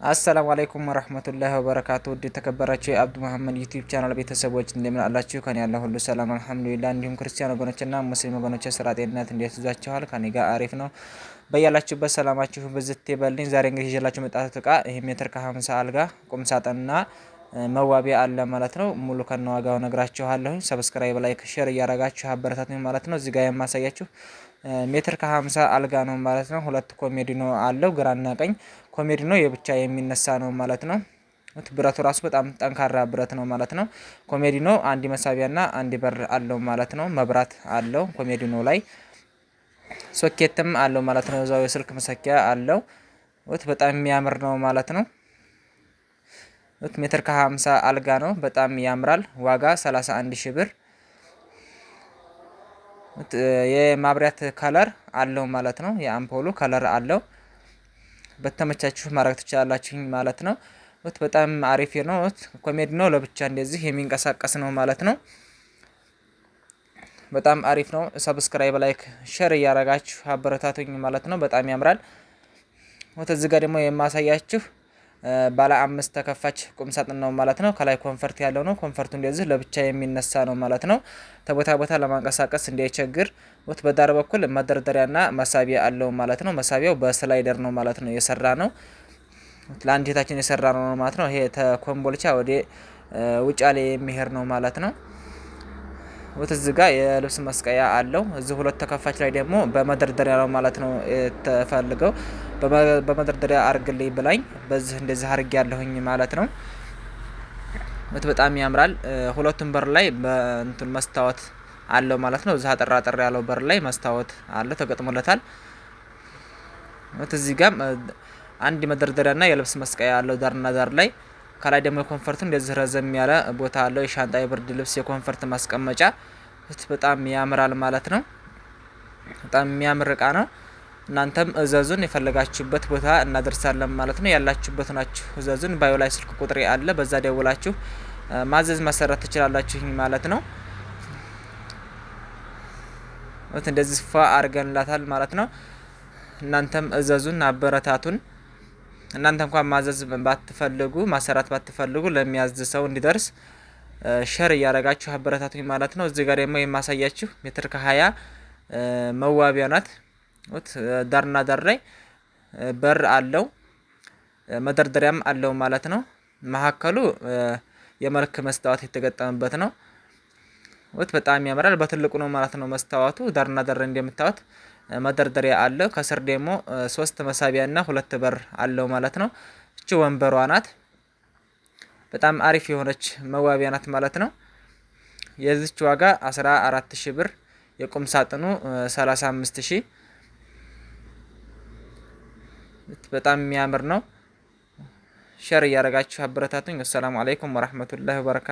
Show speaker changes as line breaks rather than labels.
አሰላሙ አለይኩም ወራህመቱላሂ ወበረካቱ። ውድ የተከበራችሁ የአብዱ መሐመድ ዩቲዩብ ቻናል ቤተሰቦች እንደምን አላችሁ? ከኔ ያለ ሁሉ ሰላም አልሐምዱሊላህ። እንዲሁም ክርስቲያን ወገኖችና ሙስሊም ወገኖች ስራ ጤንነት እንዴት ይዟችኋል? ከኔ ጋር አሪፍ ነው። በያላችሁበት ሰላማችሁ ብዝት ይበልኝ። ዛሬ እንግዲህ ይዤላችሁ መጣሁት እቃ ይሄ ሜትር ከ50 አልጋ ቁም ሳጥንና መዋቢያ አለ ማለት ነው። ሙሉ ከነዋጋው ነግራችኋለሁ። ሰብስክራይብ፣ ላይክ፣ ሼር እያረጋችሁ አበረታቱኝ ማለት ነው። እዚህ ጋር የማሳያችሁ ሜትር ከ50 አልጋ ነው ማለት ነው። ሁለት ኮሜዲኖ አለው ግራና ቀኝ። ኮሜዲኖ የብቻ የሚነሳ ነው ማለት ነው። ብረቱ ራሱ በጣም ጠንካራ ብረት ነው ማለት ነው። ኮሜዲኖ አንድ መሳቢያና አንድ በር አለው ማለት ነው። መብራት አለው ኮሜዲኖ ላይ ሶኬትም አለው ማለት ነው። እዛው የስልክ መሰኪያ አለው። በጣም የሚያምር ነው ማለት ነው። ሜትር ከ50 አልጋ ነው። በጣም ያምራል። ዋጋ 31 ሺህ ብር። የማብሪያት ከለር አለው ማለት ነው። የአምፖሉ ከለር አለው። በተመቻችሁ ማድረግ ትችላላችሁ ማለት ነው። በጣም አሪፍ ነው። ኮሜዲ ነው ለብቻ እንደዚህ የሚንቀሳቀስ ነው ማለት ነው። በጣም አሪፍ ነው። ሰብስክራይብ፣ ላይክ፣ ሼር እያረጋችሁ አበረታቱኝ ማለት ነው። በጣም ያምራል። እዚህ ጋር ደግሞ የማሳያችሁ ባለ 5 ተከፋች ቁም ሳጥን ነው ማለት ነው። ከላይ ኮንፈርት ያለው ነው። ኮንፈርቱ እንደዚህ ለብቻ የሚነሳ ነው ማለት ነው። ተቦታ ቦታ ለማንቀሳቀስ እንዳይቸግር። በዳር በኩል መደርደሪያና መሳቢያ አለው ማለት ነው። መሳቢያው በስላይደር ነው ማለት ነው የሰራ ነው። ለአንዲታችን የሰራ ነው ማለት ነው። ይሄ ተኮምቦልቻ ወደ ውጫሌ የሚሄድ ነው ማለት ነው። እዚህ ጋር የልብስ መስቀያ አለው። እዚህ ሁለት ተከፋች ላይ ደግሞ በመደርደሪያ ነው ማለት ነው የተፈልገው። በመደርደሪያ አርግልኝ ብላኝ በዚህ እንደዚህ አርግ ያለሁኝ ማለት ነው። በጣም ያምራል። ሁለቱም በር ላይ በእንትን መስታወት አለው ማለት ነው። እዚህ አጠር ያለው በር ላይ መስታወት አለው ተገጥሞለታል። እዚህ ጋር አንድ መደርደሪያና የልብስ መስቀያ አለው ዳርና ዳር ላይ። ከላይ ደግሞ የኮንፈርቱ እንደዚህ ረዘም ያለ ቦታ አለው። የሻንጣ፣ የብርድ ልብስ፣ የኮንፈርት ማስቀመጫ በጣም ያምራል ማለት ነው። በጣም የሚያምር እቃ ነው። እናንተም እዘዙን፣ የፈለጋችሁበት ቦታ እናደርሳለን ማለት ነው። ያላችሁበት ናችሁ እዘዙን። ባዮ ላይ ስልክ ቁጥሬ አለ፣ በዛ ደውላችሁ ማዘዝ መሰረት ትችላላችሁ ማለት ነው። እንደዚህ ፏ አርገንላታል ማለት ነው። እናንተም እዘዙን፣ አበረታቱን። እናንተ እንኳን ማዘዝ ባትፈልጉ ማሰራት ባትፈልጉ ለሚያዝ ሰው እንዲደርስ ሸር እያረጋችሁ አበረታቱኝ ማለት ነው። እዚህ ጋር ደግሞ የማሳያችሁ ሜትር ከ20 መዋቢያ ናት። ዳርና ዳር ላይ በር አለው፣ መደርደሪያም አለው ማለት ነው። መሀከሉ የመልክ መስታወት የተገጠመበት ነው። በጣም ያምራል። በትልቁ ነው ማለት ነው መስታወቱ። ዳርና ዳር እንደምታዩት መደርደሪያ አለው። ከስር ደግሞ 3 መሳቢያና 2 በር አለው ማለት ነው። እቺ ወንበሯ ናት። በጣም አሪፍ የሆነች መዋቢያ ናት ማለት ነው። የዚች ዋጋ 14000 ብር። የቁም ሳጥኑ 35000። በጣም የሚያምር ነው። ሼር እያረጋችሁ አበረታቱኝ። አሰላሙ አለይኩም ወራህመቱላሂ ወበረካቱ።